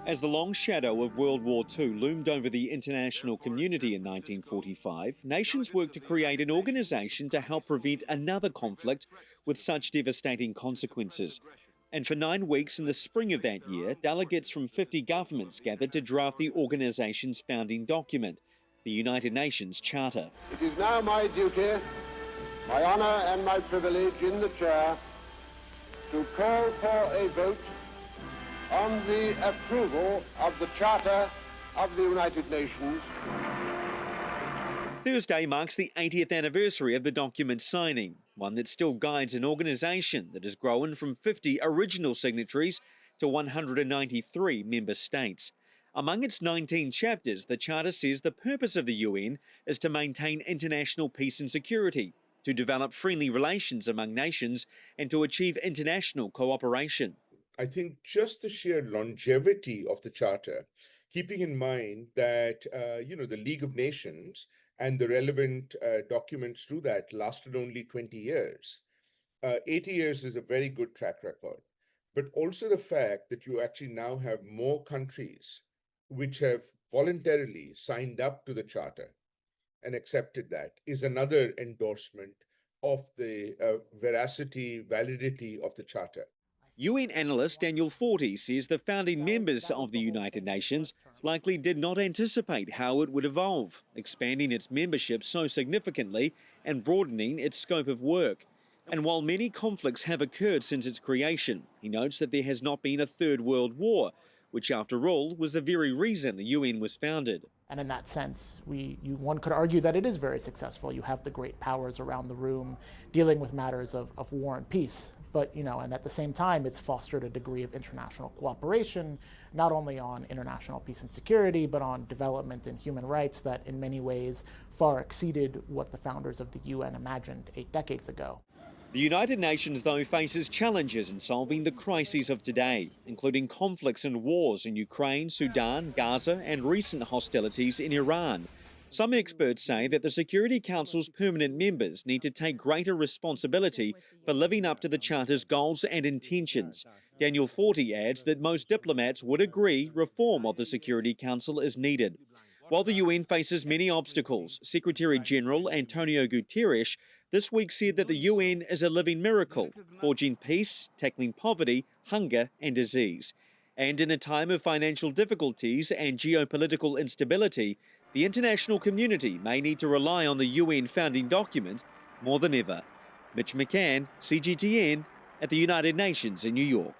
As the long shadow of World War II loomed over the international community in 1945, nations worked to create an organisation to help prevent another conflict with such devastating consequences. And for 9 weeks in the spring of that year, delegates from 50 governments gathered to draft the organisation's founding document, the United Nations Charter. It is now my duty, my honour and my privilege in the chair to call for a vote on the approval of the Charter of the United Nations. Thursday marks the 80th anniversary of the document's signing, one that still guides an organisation that has grown from 50 original signatories to 193 member states. Among its 19 chapters, the Charter says the purpose of the UN is to maintain international peace and security, to develop friendly relations among nations, and to achieve international cooperation. I think just the sheer longevity of the Charter, keeping in mind that, the League of Nations and the relevant documents to that lasted only 20 years. 80 years is a very good track record. But also the fact that you actually now have more countries which have voluntarily signed up to the Charter and accepted that is another endorsement of the veracity, validity of the Charter. UN analyst Daniel Forty says the founding members of the United Nations likely did not anticipate how it would evolve, expanding its membership so significantly and broadening its scope of work. And while many conflicts have occurred since its creation, he notes that there has not been a third world war, which after all was the very reason the UN was founded. And in that sense, one could argue that it is very successful. You have the great powers around the room dealing with matters of war and peace. But, and at the same time, it's fostered a degree of international cooperation, not only on international peace and security, but on development and human rights that in many ways far exceeded what the founders of the UN imagined 8 decades ago. The United Nations, though, faces challenges in solving the crises of today, including conflicts and wars in Ukraine, Sudan, Gaza, and recent hostilities in Iran. Some experts say that the Security Council's permanent members need to take greater responsibility for living up to the Charter's goals and intentions. Daniel Forty adds that most diplomats would agree reform of the Security Council is needed. While the UN faces many obstacles, Secretary-General Antonio Guterres this week said that the UN is a living miracle, forging peace, tackling poverty, hunger and disease. And in a time of financial difficulties and geopolitical instability, the international community may need to rely on the UN founding document more than ever. Mitch McCann, CGTN, at the United Nations in New York.